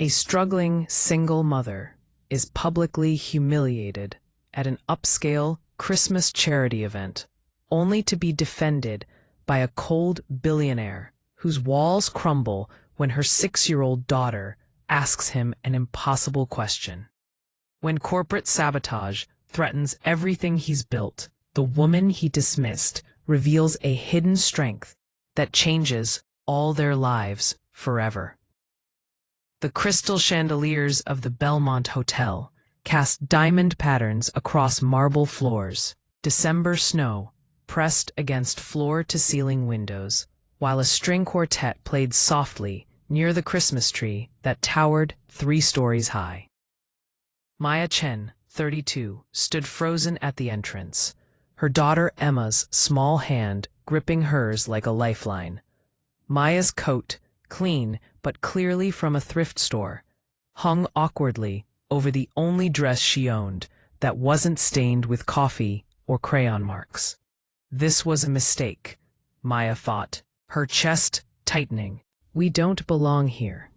A struggling single mother is publicly humiliated at an upscale Christmas charity event, only to be defended by a cold billionaire whose walls crumble when her 6-year-old daughter asks him an impossible question. When corporate sabotage threatens everything he's built, the woman he dismissed reveals a hidden strength that changes all their lives forever. The crystal chandeliers of the Belmont Hotel cast diamond patterns across marble floors, December snow pressed against floor-to-ceiling windows, while a string quartet played softly near the Christmas tree that towered 3 stories high. Maya Chen, 32, stood frozen at the entrance, her daughter Emma's small hand gripping hers like a lifeline. Maya's coat, clean but clearly from a thrift store, hung awkwardly over the only dress she owned that wasn't stained with coffee or crayon marks. This was a mistake, Maya thought, her chest tightening. We don't belong here.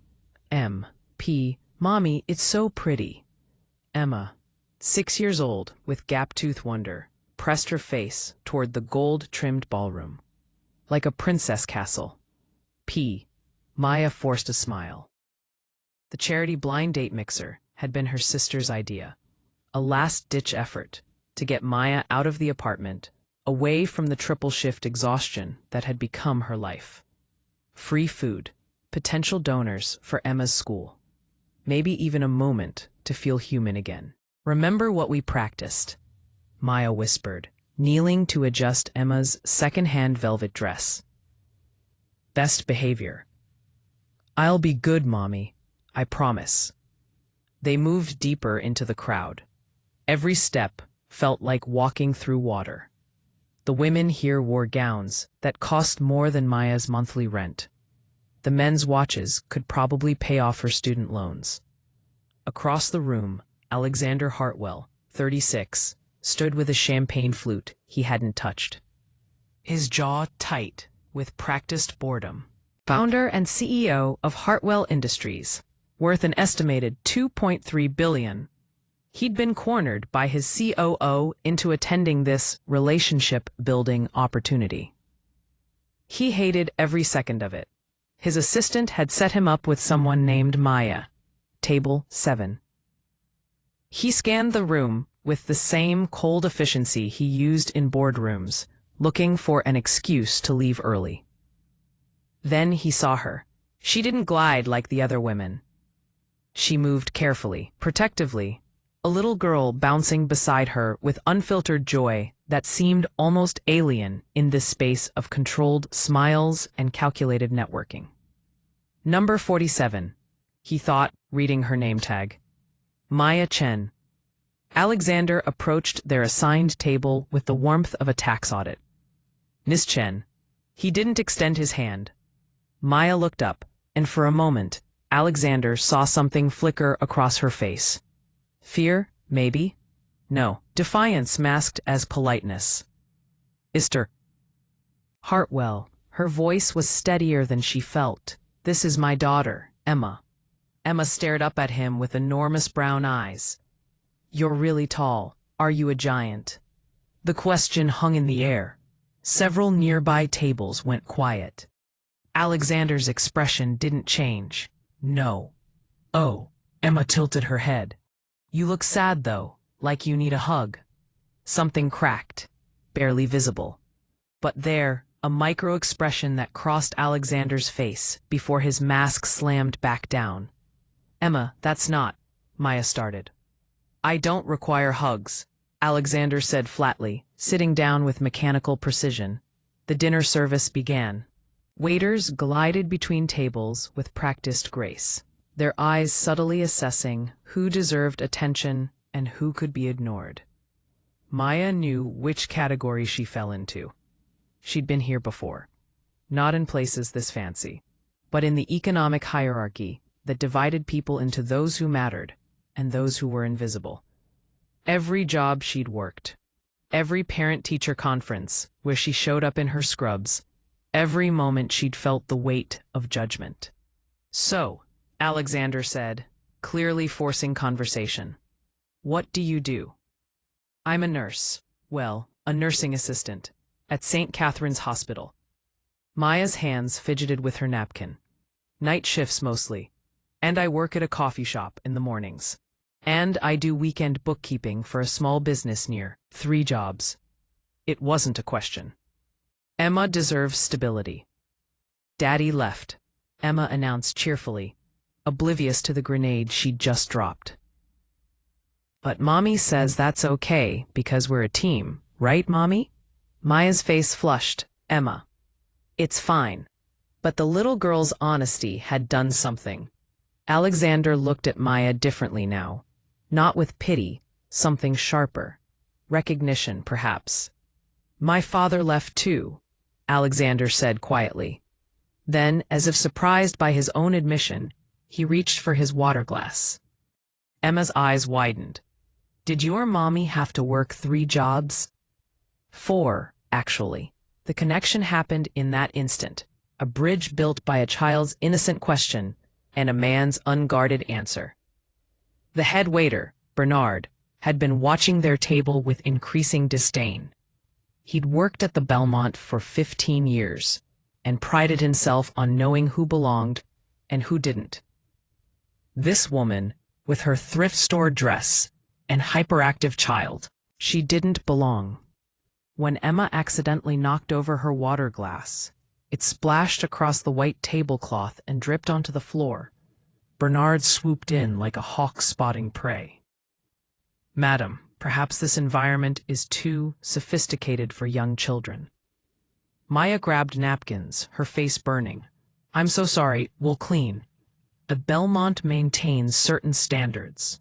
Mommy, it's so pretty. Emma, 6 years old, with gap-tooth wonder, pressed her face toward the gold-trimmed ballroom. Like a princess castle. Maya forced a smile. The charity blind date mixer had been her sister's idea, a last-ditch effort to get Maya out of the apartment, away from the triple-shift exhaustion that had become her life. Free food, potential donors for Emma's school, maybe even a moment to feel human again. Remember what we practiced, Maya whispered, kneeling to adjust Emma's second-hand velvet dress. Best behavior. I'll be good, Mommy. I promise. They moved deeper into the crowd. Every step felt like walking through water. The women here wore gowns that cost more than Maya's monthly rent. The men's watches could probably pay off her student loans. Across the room, Alexander Hartwell, 36, stood with a champagne flute he hadn't touched. His jaw tight with practiced boredom. Founder and CEO of Hartwell Industries, worth an estimated $2.3 billion. He'd been cornered by his COO into attending this relationship-building opportunity. He hated every second of it. His assistant had set him up with someone named Maya, table 7. He scanned the room with the same cold efficiency he used in boardrooms, looking for an excuse to leave early. Then he saw her. She didn't glide like the other women. She moved carefully, protectively, a little girl bouncing beside her with unfiltered joy that seemed almost alien in this space of controlled smiles and calculated networking. Number 47, he thought, reading her name tag. Maya Chen. Alexander approached their assigned table with the warmth of a tax audit. Miss Chen. He didn't extend his hand. Maya looked up, and for a moment, Alexander saw something flicker across her face. Fear, maybe? No, defiance masked as politeness. Mr. Hartwell, her voice was steadier than she felt. This is my daughter, Emma. Emma stared up at him with enormous brown eyes. You're really tall. Are you a giant? The question hung in the air. Several nearby tables went quiet. Alexander's expression didn't change. No. Oh, Emma tilted her head. You look sad, though, like you need a hug. Something cracked, barely visible. But there, a micro-expression that crossed Alexander's face before his mask slammed back down. Emma, that's not, Maya started. I don't require hugs, Alexander said flatly, sitting down with mechanical precision. The dinner service began. Waiters glided between tables with practiced grace, their eyes subtly assessing who deserved attention and who could be ignored. Maya knew which category she fell into. She'd been here before. Not in places this fancy, but in the economic hierarchy that divided people into those who mattered and those who were invisible. Every job she'd worked, every parent-teacher conference where she showed up in her scrubs, every moment she'd felt the weight of judgment. So, Alexander said, clearly forcing conversation. What do you do? I'm a nurse. Well, a nursing assistant. At St. Catherine's Hospital. Maya's hands fidgeted with her napkin. Night shifts mostly. And I work at a coffee shop in the mornings. And I do weekend bookkeeping for a small business near. 3 jobs. It wasn't a question. Emma deserves stability. Daddy left, Emma announced cheerfully, oblivious to the grenade she'd just dropped. But Mommy says that's okay because we're a team, right, Mommy? Maya's face flushed. Emma. It's fine. But the little girl's honesty had done something. Alexander looked at Maya differently now. Not with pity, something sharper. Recognition, perhaps. My father left too, Alexander said quietly. Then, as if surprised by his own admission, he reached for his water glass. Emma's eyes widened. Did your mommy have to work 3 jobs? 4, actually. The connection happened in that instant. A bridge built by a child's innocent question and a man's unguarded answer. The head waiter, Bernard, had been watching their table with increasing disdain. He'd worked at the Belmont for 15 years and prided himself on knowing who belonged and who didn't. This woman, with her thrift store dress and hyperactive child, she didn't belong. When Emma accidentally knocked over her water glass, it splashed across the white tablecloth and dripped onto the floor. Bernard swooped in like a hawk spotting prey. Madam, perhaps this environment is too sophisticated for young children. Maya grabbed napkins, her face burning. I'm so sorry, we'll clean. The Belmont maintains certain standards.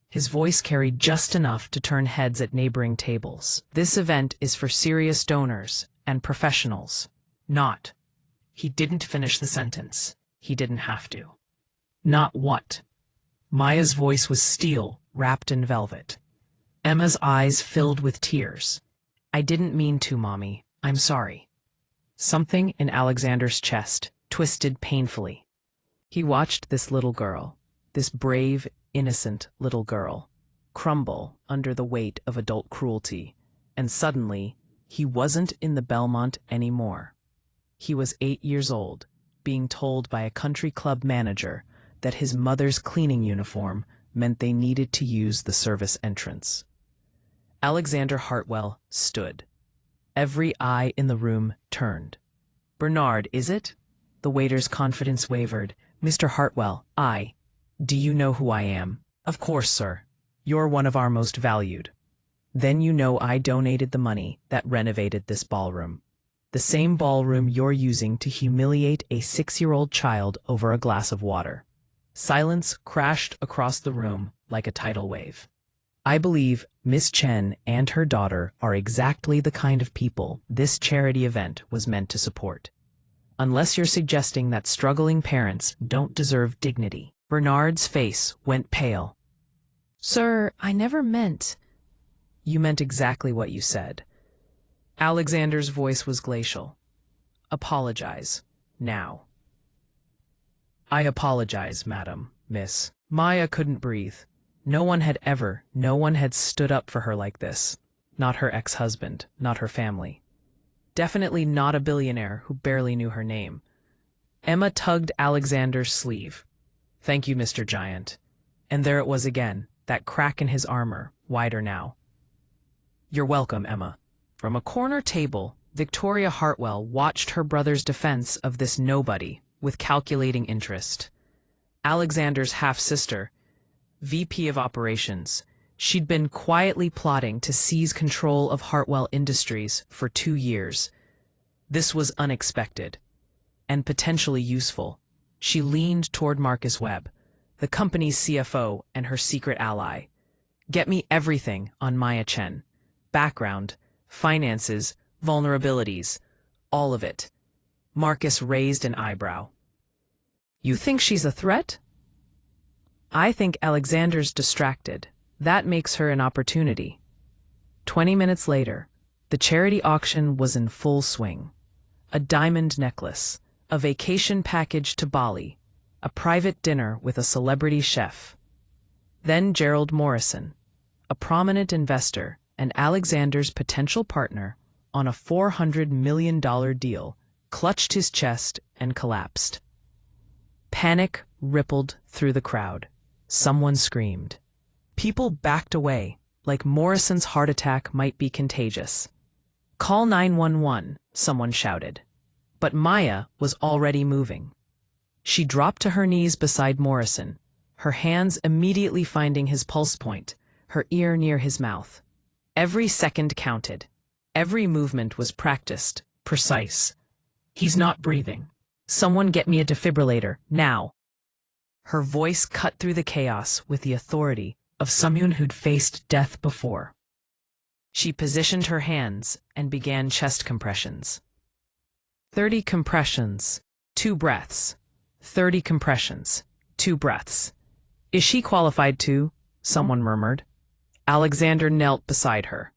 His voice carried just enough to turn heads at neighboring tables. This event is for serious donors and professionals, not. He didn't finish the sentence. He didn't have to. Not what? Maya's voice was steel, wrapped in velvet. Emma's eyes filled with tears. I didn't mean to, Mommy. I'm sorry. Something in Alexander's chest twisted painfully. He watched this little girl, this brave, innocent little girl, crumble under the weight of adult cruelty, and suddenly, he wasn't in the Belmont anymore. He was 8 years old, being told by a country club manager that his mother's cleaning uniform meant they needed to use the service entrance. Alexander Hartwell stood. Every eye in the room turned. Bernard, is it? The waiter's confidence wavered. Mr. Hartwell, do you know who I am? Of course, sir. You're one of our most valued. Then you know I donated the money that renovated this ballroom. The same ballroom you're using to humiliate a 6-year-old child over a glass of water. Silence crashed across the room like a tidal wave. I believe Miss Chen and her daughter are exactly the kind of people this charity event was meant to support. Unless you're suggesting that struggling parents don't deserve dignity. Bernard's face went pale. Sir, I never meant... You meant exactly what you said. Alexander's voice was glacial. Apologize, now. I apologize, madam, miss. Maya couldn't breathe. No one had stood up for her like this. Not her ex-husband, not her family. Definitely not a billionaire who barely knew her name. Emma tugged Alexander's sleeve. Thank you, Mr. Giant. And there it was again, that crack in his armor, wider now. You're welcome, Emma. From a corner table, Victoria Hartwell watched her brother's defense of this nobody with calculating interest. Alexander's half-sister, VP of Operations, she'd been quietly plotting to seize control of Hartwell Industries for 2 years. This was unexpected and potentially useful. She leaned toward Marcus Webb, the company's CFO and her secret ally. Get me everything on Maya Chen. Background, finances, vulnerabilities, all of it. Marcus raised an eyebrow. You think she's a threat? I think Alexander's distracted. That makes her an opportunity. 20 minutes later, the charity auction was in full swing. A diamond necklace, a vacation package to Bali, a private dinner with a celebrity chef. Then Gerald Morrison, a prominent investor and Alexander's potential partner on a $400 million deal, clutched his chest and collapsed. Panic rippled through the crowd. Someone screamed. People backed away, like Morrison's heart attack might be contagious. "Call 911, someone shouted. But Maya was already moving. She dropped to her knees beside Morrison, her hands immediately finding his pulse point, her ear near his mouth. Every second counted. Every movement was practiced, precise. "He's not breathing. Someone get me a defibrillator, now." Her voice cut through the chaos with the authority of someone who'd faced death before. She positioned her hands and began chest compressions. 30 compressions, 2 breaths. 30 compressions, 2 breaths. "Is she qualified too?" someone murmured. Alexander knelt beside her.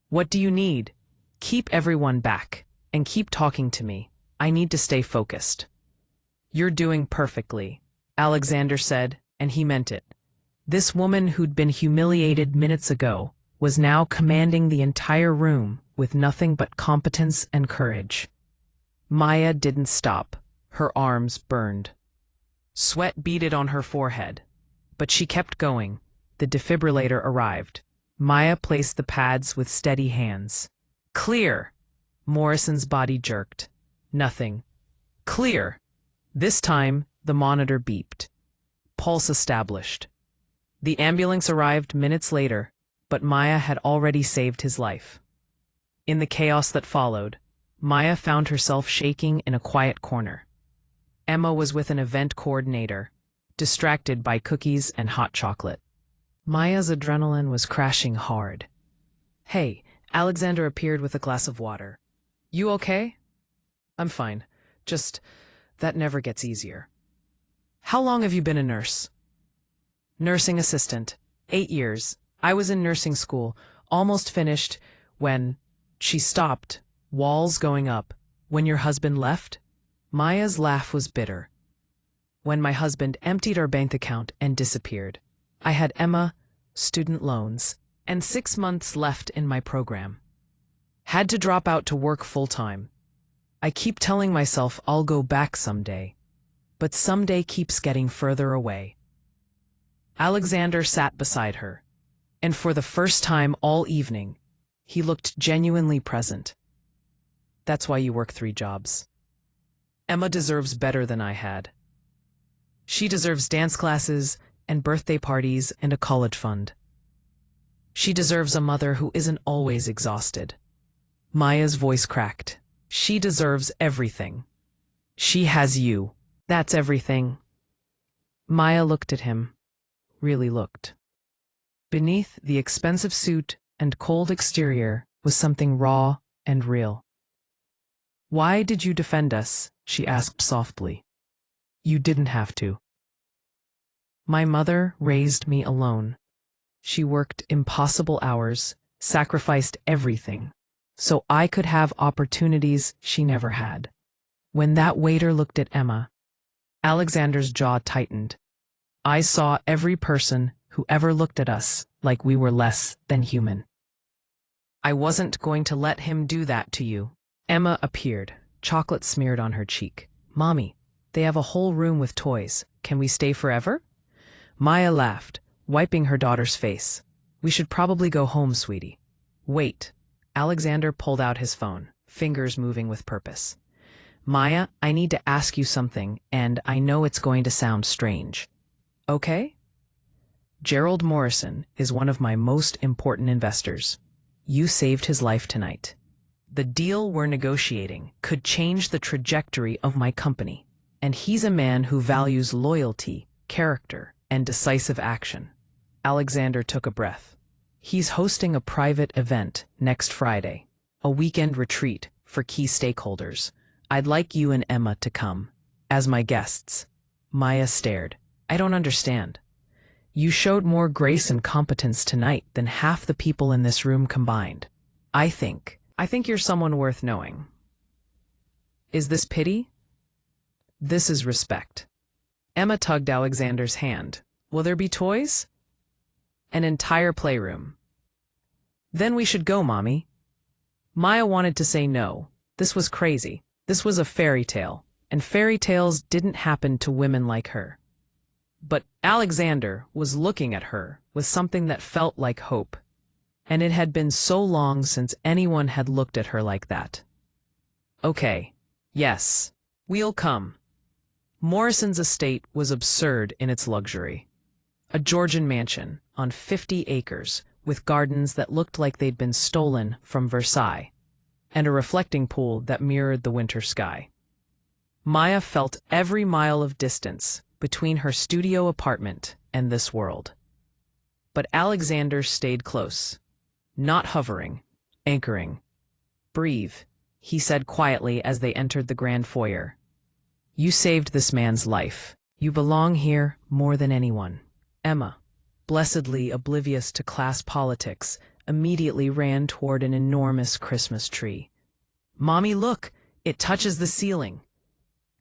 "What do you need? Keep everyone back, and keep talking to me. I need to stay focused." "You're doing perfectly," Alexander said, and he meant it. This woman who'd been humiliated minutes ago was now commanding the entire room with nothing but competence and courage. Maya didn't stop. Her arms burned. Sweat beaded on her forehead. But she kept going. The defibrillator arrived. Maya placed the pads with steady hands. "Clear!" Morrison's body jerked. Nothing. "Clear!" This time, the monitor beeped. Pulse established. The ambulance arrived minutes later, but Maya had already saved his life. In the chaos that followed, Maya found herself shaking in a quiet corner. Emma was with an event coordinator, distracted by cookies and hot chocolate. Maya's adrenaline was crashing hard. "Hey," Alexander appeared with a glass of water. "You okay?" "I'm fine. Just, that never gets easier." "How long have you been a nurse?" "Nursing assistant. 8 years. I was in nursing school, almost finished, when..." She stopped, walls going up. "When your husband left?" Maya's laugh was bitter. "When my husband emptied our bank account and disappeared. I had Emma, student loans, and 6 months left in my program. Had to drop out to work full-time. I keep telling myself I'll go back someday, but someday keeps getting further away." Alexander sat beside her, and for the first time all evening, he looked genuinely present. "That's why you work 3 jobs. Emma deserves better than I had. She deserves dance classes and birthday parties and a college fund. She deserves a mother who isn't always exhausted." Maya's voice cracked. "She deserves everything. She has you. That's everything." Maya looked at him. Really looked. Beneath the expensive suit and cold exterior was something raw and real. "Why did you defend us?" she asked softly. "You didn't have to." "My mother raised me alone. She worked impossible hours, sacrificed everything, so I could have opportunities she never had." When that waiter looked at Emma, Alexander's jaw tightened. "I saw every person who ever looked at us like we were less than human. I wasn't going to let him do that to you." Emma appeared, chocolate smeared on her cheek. "Mommy, they have a whole room with toys. Can we stay forever?" Maya laughed, wiping her daughter's face. "We should probably go home, sweetie." "Wait." Alexander pulled out his phone, fingers moving with purpose. "Maya, I need to ask you something, and I know it's going to sound strange. Okay? Gerald Morrison is one of my most important investors. You saved his life tonight. The deal we're negotiating could change the trajectory of my company, and he's a man who values loyalty, character, and decisive action." Alexander took a breath. "He's hosting a private event next Friday, a weekend retreat for key stakeholders. I'd like you and Emma to come, as my guests." Maya stared. "I don't understand. You showed more grace and competence tonight than half the people in this room combined. I think you're someone worth knowing." "Is this pity?" "This is respect. Emma tugged Alexander's hand. Will there be toys? An entire playroom. Then we should go, Mommy. Maya wanted to say no. This was crazy. This was a fairy tale, and fairy tales didn't happen to women like her. But Alexander was looking at her with something that felt like hope, and it had been so long since anyone had looked at her like that. Okay, yes, we'll come. Morrison's estate was absurd in its luxury. A Georgian mansion on 50 acres with gardens that looked like they'd been stolen from Versailles, and a reflecting pool that mirrored the winter sky. Maya felt every mile of distance between her studio apartment and this world. But Alexander stayed close, not hovering, anchoring. Breathe, he said quietly as they entered the grand foyer. You saved this man's life. You belong here more than anyone. Emma, blessedly oblivious to class politics, immediately ran toward an enormous Christmas tree. Mommy, look, it touches the ceiling.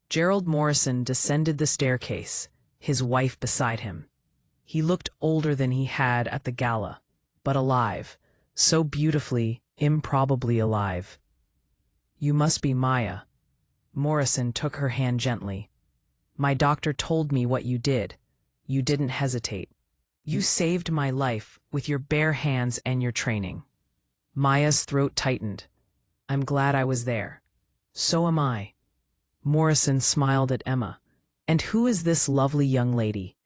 Gerald Morrison descended the staircase, his wife beside him. He looked older than he had at the gala, but alive, so beautifully, improbably alive. You must be Maya. Morrison took her hand gently. My doctor told me what you did. You didn't hesitate. You saved my life with your bare hands and your training. Maya's throat tightened. I'm glad I was there. So am I. Morrison smiled at Emma. And who is this lovely young lady?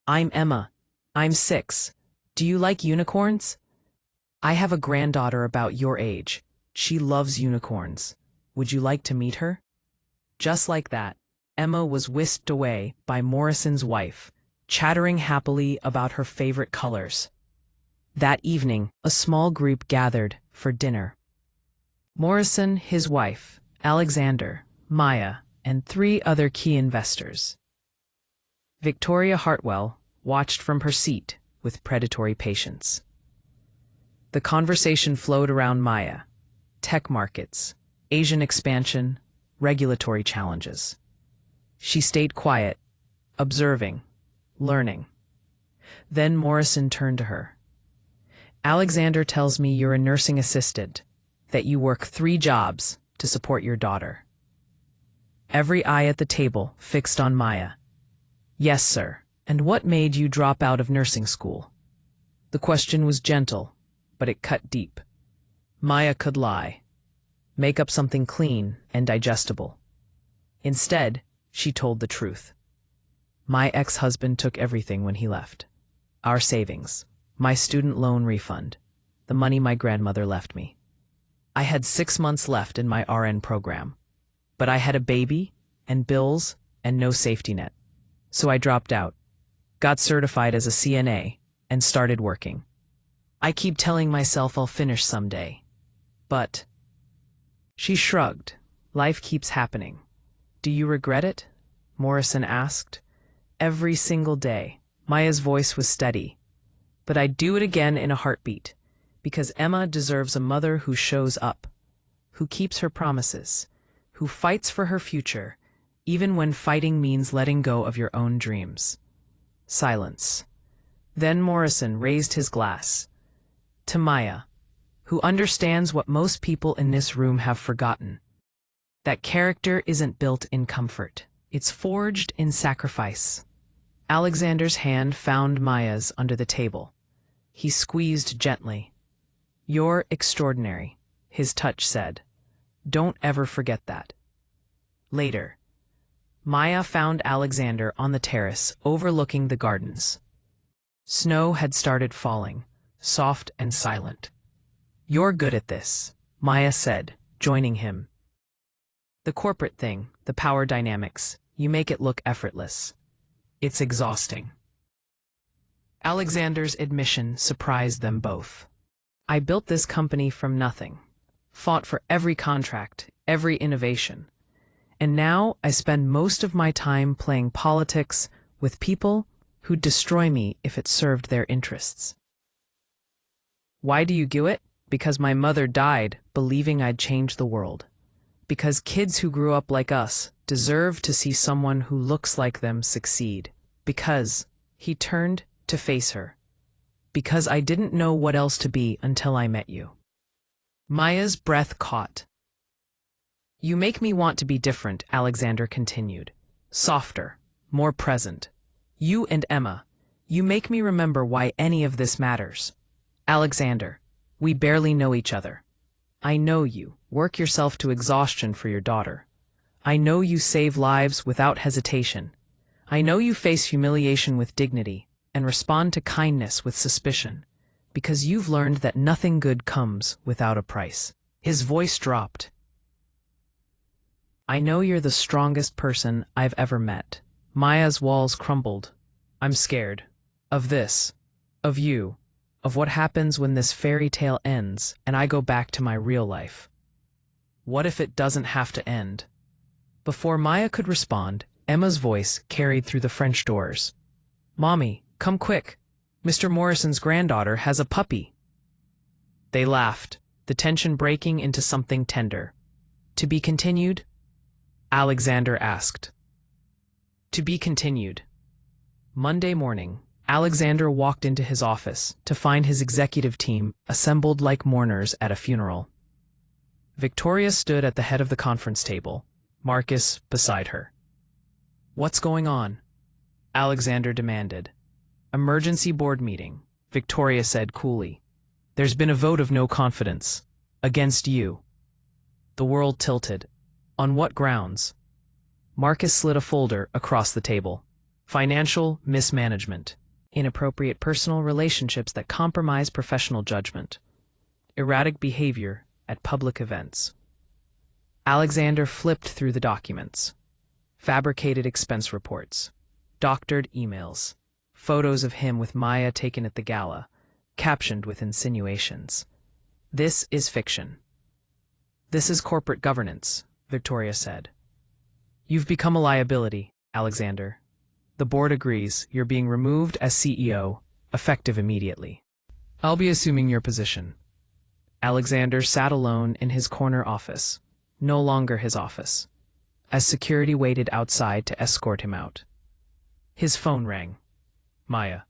I'm Emma. I'm 6. Do you like unicorns? I have a granddaughter about your age. She loves unicorns. Would you like to meet her? Just like that, Emma was whisked away by Morrison's wife, chattering happily about her favorite colors. That evening, a small group gathered for dinner. Morrison, his wife, Alexander, Maya, and 3 other key investors. Victoria Hartwell watched from her seat with predatory patience. The conversation flowed around Maya, tech markets, Asian expansion, regulatory challenges. She stayed quiet, observing, learning. Then Morrison turned to her. Alexander tells me you're a nursing assistant, that you work 3 jobs to support your daughter. Every eye at the table fixed on Maya. Yes, sir. And what made you drop out of nursing school? The question was gentle, but it cut deep. Maya could lie, make up something clean and digestible. Instead, she told the truth. My ex-husband took everything when he left. Our savings, my student loan refund, the money my grandmother left me. I had 6 months left in my RN program, but I had a baby and bills and no safety net. So I dropped out, got certified as a CNA, and started working. I keep telling myself I'll finish someday. But she shrugged. Life keeps happening. Do you regret it? Morrison asked. Every single day. Maya's voice was steady. But I'd do it again in a heartbeat, because Emma deserves a mother who shows up, who keeps her promises, who fights for her future, even when fighting means letting go of your own dreams. Silence. Then Morrison raised his glass. To Maya, who understands what most people in this room have forgotten. That character isn't built in comfort. It's forged in sacrifice. Alexander's hand found Maya's under the table. He squeezed gently. You're extraordinary, his touch said. Don't ever forget that. Later, Maya found Alexander on the terrace overlooking the gardens. Snow had started falling, soft and silent. You're good at this, Maya said, joining him. The corporate thing, the power dynamics, you make it look effortless. It's exhausting. Alexander's admission surprised them both. I built this company from nothing, fought for every contract, every innovation. And now I spend most of my time playing politics with people who'd destroy me if it served their interests. Why do you do it? Because my mother died believing I'd change the world. Because kids who grew up like us deserve to see someone who looks like them succeed. Because he turned to face her. Because I didn't know what else to be until I met you. Maya's breath caught. You make me want to be different, Alexander continued. Softer, more present. You and Emma, you make me remember why any of this matters. Alexander, we barely know each other. I know you work yourself to exhaustion for your daughter. I know you save lives without hesitation. I know you face humiliation with dignity and respond to kindness with suspicion, because you've learned that nothing good comes without a price. His voice dropped. I know you're the strongest person I've ever met. Maya's walls crumbled. I'm scared. Of this. Of you. Of what happens when this fairy tale ends and I go back to my real life. What if it doesn't have to end? Before Maya could respond, Emma's voice carried through the French doors. Mommy, come quick. Mr. Morrison's granddaughter has a puppy. They laughed, the tension breaking into something tender. To be continued? Alexander asked. To be continued. Monday morning, Alexander walked into his office to find his executive team assembled like mourners at a funeral. Victoria stood at the head of the conference table, Marcus beside her. What's going on? Alexander demanded. Emergency board meeting, Victoria said coolly. There's been a vote of no confidence. Against you. The world tilted. On what grounds? Marcus slid a folder across the table. Financial mismanagement. Inappropriate personal relationships that compromise professional judgment. Erratic behavior at public events. Alexander flipped through the documents. Fabricated expense reports. Doctored emails. Photos of him with Maya taken at the gala, captioned with insinuations. This is fiction. This is corporate governance, Victoria said. You've become a liability, Alexander. The board agrees you're being removed as CEO, effective immediately. I'll be assuming your position. Alexander sat alone in his corner office, no longer his office, as security waited outside to escort him out. His phone rang. Maya.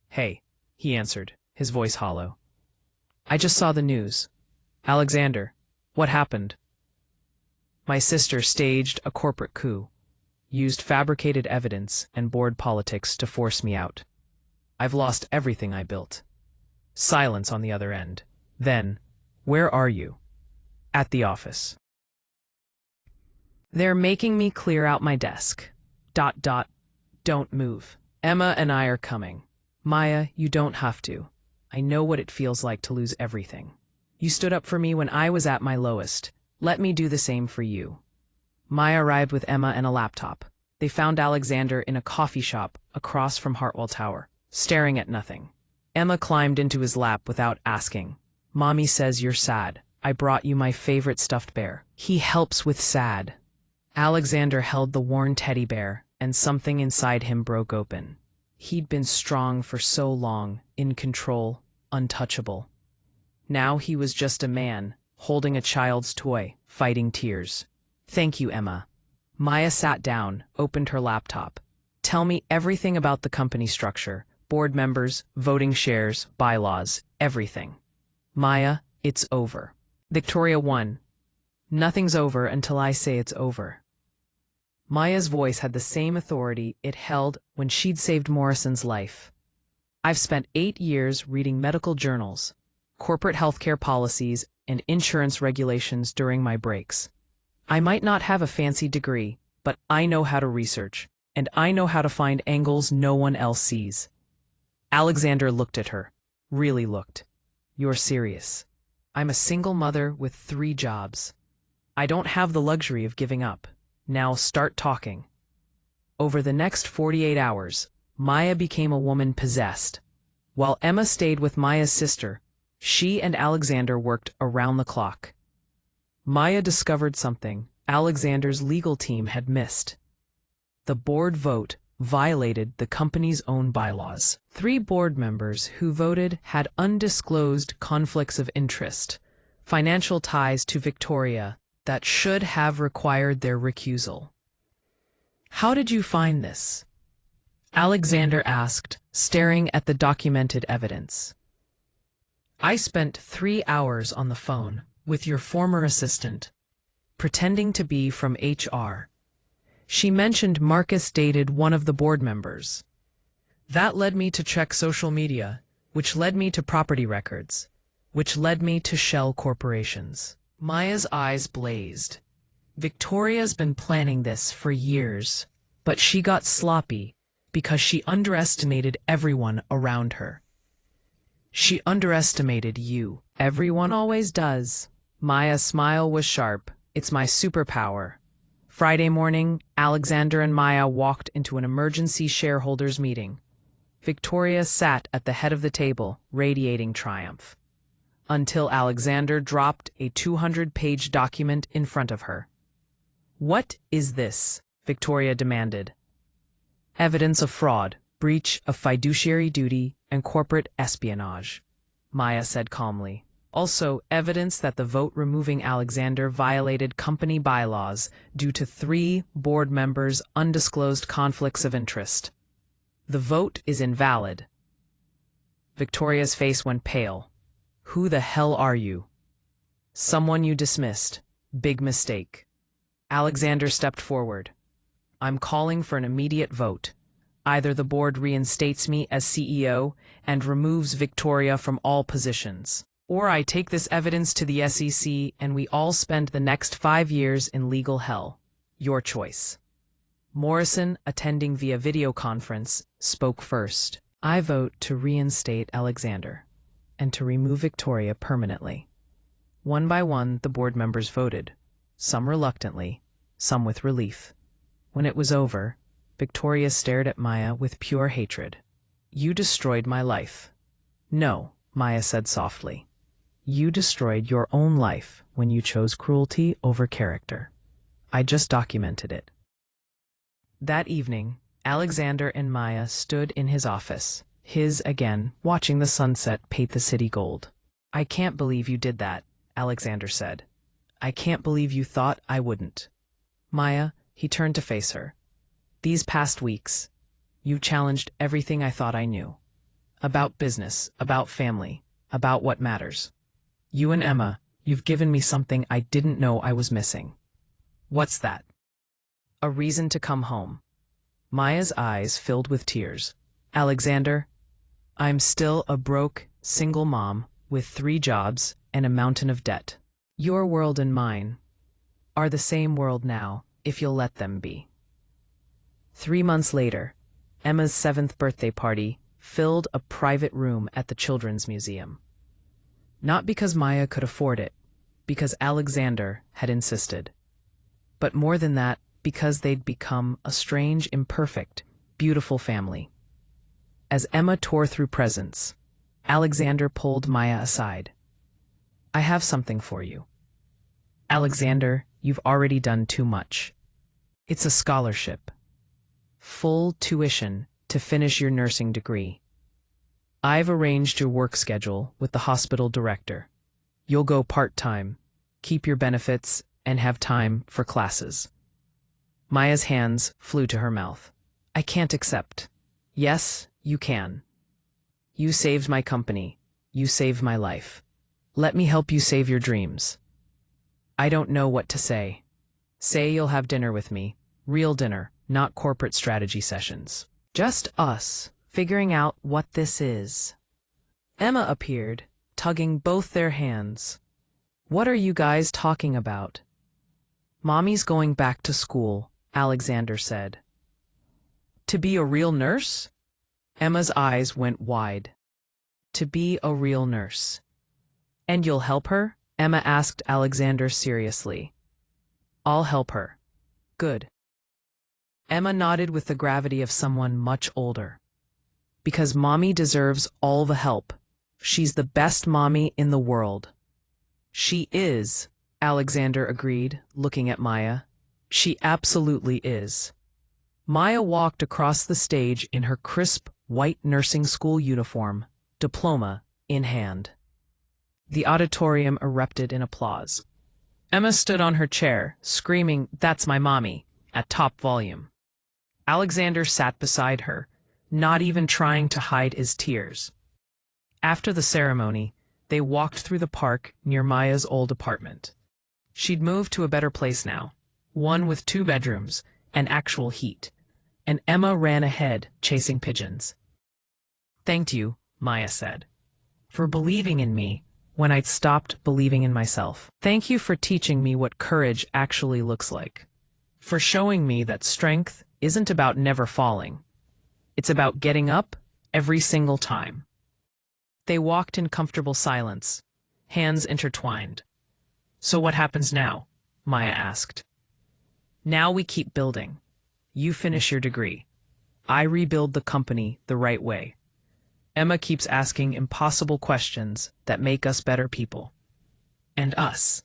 Hey, he answered, his voice hollow. I just saw the news. Alexander, what happened? My sister staged a corporate coup, used fabricated evidence and board politics to force me out. I've lost everything I built. Silence on the other end. Then, where are you? At the office. They're making me clear out my desk. ... Don't move. Emma and I are coming. Maya, you don't have to. I know what it feels like to lose everything. You stood up for me when I was at my lowest. Let me do the same for you. Maya arrived with Emma and a laptop. They found Alexander in a coffee shop across from Hartwell Tower, staring at nothing. Emma climbed into his lap without asking. Mommy says you're sad. I brought you my favorite stuffed bear. He helps with sad. Alexander held the worn teddy bear, and something inside him broke open. He'd been strong for so long, in control, untouchable. Now he was just a man, holding a child's toy, fighting tears. Thank you, Emma. Maya sat down, opened her laptop. Tell me everything about the company structure, board members, voting shares, bylaws, everything. Maya, it's over. Victoria won. Nothing's over until I say it's over. Maya's voice had the same authority it held when she'd saved Morrison's life. I've spent 8 years reading medical journals, corporate healthcare policies, and insurance regulations during my breaks. I might not have a fancy degree, but I know how to research, and I know how to find angles no one else sees. Alexander looked at her. Really looked. You're serious. I'm a single mother with 3 jobs. I don't have the luxury of giving up. Now start talking. Over the next 48 hours, Maya became a woman possessed. While Emma stayed with Maya's sister, she and Alexander worked around the clock. Maya discovered something Alexander's legal team had missed. The board vote violated the company's own bylaws. 3 board members who voted had undisclosed conflicts of interest, financial ties to Victoria that should have required their recusal. "How did you find this?" Alexander asked, staring at the documented evidence. "I spent 3 hours on the phone with your former assistant, pretending to be from HR. She mentioned Marcus dated one of the board members. That led me to check social media, which led me to property records, which led me to shell corporations." Maya's eyes blazed. Victoria's been planning this for years, but she got sloppy because she underestimated everyone around her. She underestimated you. "Everyone always does." Maya's smile was sharp. "It's my superpower." Friday morning, Alexander and Maya walked into an emergency shareholders meeting. Victoria sat at the head of the table, radiating triumph, until Alexander dropped a 200-page document in front of her. "What is this?" Victoria demanded. "Evidence of fraud, breach of fiduciary duty, and corporate espionage," Maya said calmly. "Also, evidence that the vote removing Alexander violated company bylaws due to 3 board members' undisclosed conflicts of interest. The vote is invalid." Victoria's face went pale. "Who the hell are you?" "Someone you dismissed. Big mistake." Alexander stepped forward. "I'm calling for an immediate vote. Either the board reinstates me as CEO and removes Victoria from all positions, or I take this evidence to the SEC and we all spend the next 5 years in legal hell. Your choice." Morrison, attending via video conference, spoke first. "I vote to reinstate Alexander and to remove Victoria permanently." One by one, the board members voted, some reluctantly, some with relief. When it was over, Victoria stared at Maya with pure hatred. "You destroyed my life." "No," Maya said softly. "You destroyed your own life when you chose cruelty over character. I just documented it." That evening, Alexander and Maya stood in his office, his again, watching the sunset paint the city gold. "I can't believe you did that," Alexander said. "I can't believe you thought I wouldn't." "Maya," he turned to face her. "These past weeks, you challenged everything I thought I knew. About business, about family, about what matters. You and Emma, you've given me something I didn't know I was missing." "What's that?" "A reason to come home." Maya's eyes filled with tears. "Alexander, I'm still a broke, single mom with 3 jobs and a mountain of debt. Your world and mine are the same world now, if you'll let them be." 3 months later, Emma's 7th birthday party filled a private room at the Children's Museum. Not because Maya could afford it, because Alexander had insisted. But more than that, because they'd become a strange, imperfect, beautiful family. As Emma tore through presents, Alexander pulled Maya aside. "I have something for you." "Alexander, you've already done too much. It's a scholarship. Full tuition to finish your nursing degree. I've arranged your work schedule with the hospital director. You'll go part-time, keep your benefits, and have time for classes." Maya's hands flew to her mouth. "I can't accept." "Yes, you can. You saved my company. You saved my life. Let me help you save your dreams." "I don't know what to say." "Say you'll have dinner with me. Real dinner, not corporate strategy sessions. Just us, figuring out what this is." Emma appeared, tugging both their hands. "What are you guys talking about?" "Mommy's going back to school," Alexander said. "To be a real nurse?" Emma's eyes went wide. "To be a real nurse." "And you'll help her?" Emma asked Alexander seriously. "I'll help her." "Good." Emma nodded with the gravity of someone much older. "Because Mommy deserves all the help. She's the best mommy in the world." "She is," Alexander agreed, looking at Maya. "She absolutely is." Maya walked across the stage in her crisp, white nursing school uniform, diploma in hand. The auditorium erupted in applause. Emma stood on her chair, screaming, "That's my mommy," at top volume. Alexander sat beside her, not even trying to hide his tears. After the ceremony, they walked through the park near Maya's old apartment. She'd moved to a better place now, one with 2 bedrooms and actual heat, and Emma ran ahead, chasing pigeons. "Thank you," Maya said, "for believing in me when I'd stopped believing in myself. Thank you for teaching me what courage actually looks like, for showing me that strength isn't about never falling. It's about getting up every single time." They walked in comfortable silence, hands intertwined. "So what happens now?" Maya asked. "Now we keep building. You finish your degree. I rebuild the company the right way. Emma keeps asking impossible questions that make us better people. And us."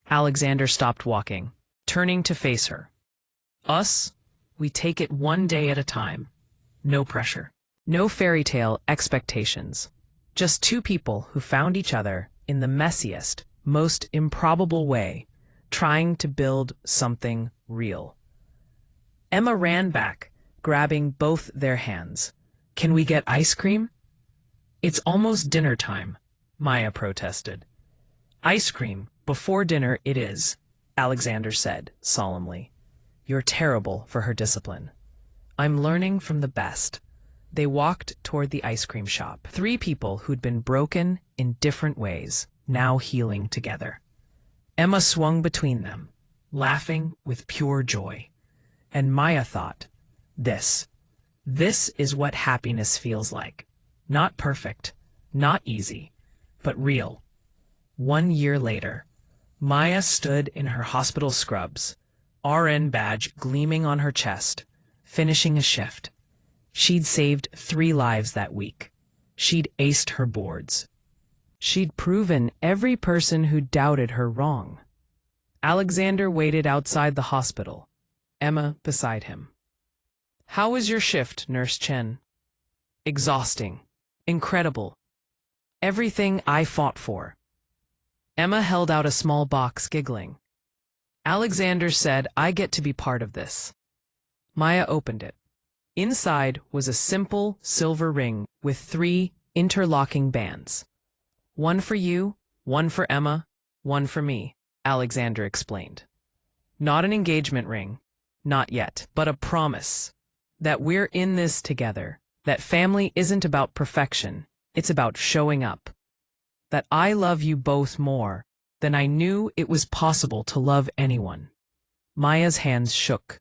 Alexander stopped walking, turning to face her. "Us? We take it one day at a time. No pressure. No fairy tale expectations. Just 2 people who found each other in the messiest, most improbable way, trying to build something real." Emma ran back, grabbing both their hands. "Can we get ice cream?" "It's almost dinner time," Maya protested. "Ice cream before dinner it is," Alexander said solemnly. "You're terrible for her discipline." "I'm learning from the best." They walked toward the ice cream shop. 3 people who'd been broken in different ways, now healing together. Emma swung between them, laughing with pure joy. And Maya thought, this is what happiness feels like. Not perfect, not easy, but real. 1 year later, Maya stood in her hospital scrubs, RN badge gleaming on her chest, finishing a shift. She'd saved 3 lives that week. She'd aced her boards. She'd proven every person who doubted her wrong. Alexander waited outside the hospital, Emma beside him. "How was your shift, Nurse Chen?" "Exhausting. Incredible. Everything I fought for." Emma held out a small box, giggling. Alexander said, "I get to be part of this." Maya opened it. Inside was a simple silver ring with 3 interlocking bands. "One for you, one for Emma, one for me," Alexander explained. "Not an engagement ring, not yet, but a promise that we're in this together, that family isn't about perfection, it's about showing up, that I love you both more than I knew it was possible to love anyone." Maya's hands shook.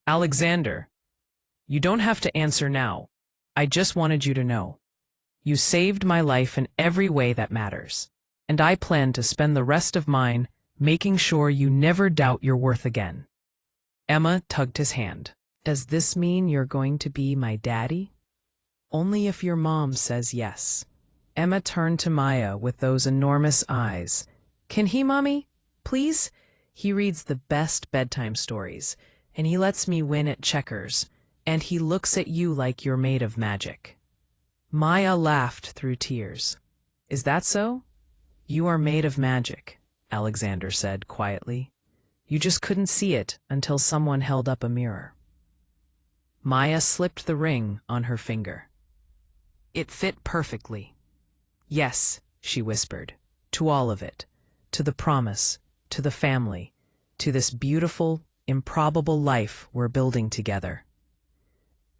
"Alexander, you don't have to answer now. I just wanted you to know. You saved my life in every way that matters, and I plan to spend the rest of mine making sure you never doubt your worth again." Emma tugged his hand. "Does this mean you're going to be my daddy?" "Only if your mom says yes." Emma turned to Maya with those enormous eyes. "Can he, Mommy? Please? He reads the best bedtime stories, and he lets me win at checkers, and he looks at you like you're made of magic." Maya laughed through tears. "Is that so?" "You are made of magic," Alexander said quietly. "You just couldn't see it until someone held up a mirror." Maya slipped the ring on her finger. It fit perfectly. "Yes," she whispered, "to all of it, to the promise, to the family, to this beautiful, improbable life we're building together."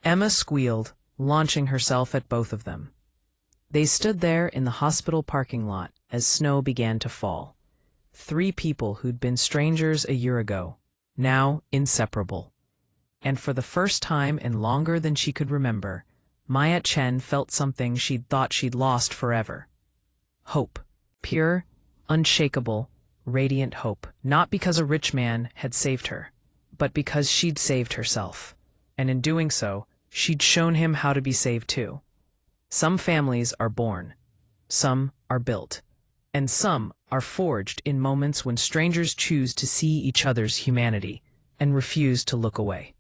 Emma squealed, launching herself at both of them. They stood there in the hospital parking lot as snow began to fall. 3 people who'd been strangers a year ago, now inseparable. And for the first time in longer than she could remember, Maya Chen felt something she'd thought she'd lost forever. Hope. Pure, unshakable, radiant hope. Not because a rich man had saved her, but because she'd saved herself. And in doing so, she'd shown him how to be saved too. Some families are born, some are built, and some are forged in moments when strangers choose to see each other's humanity and refuse to look away.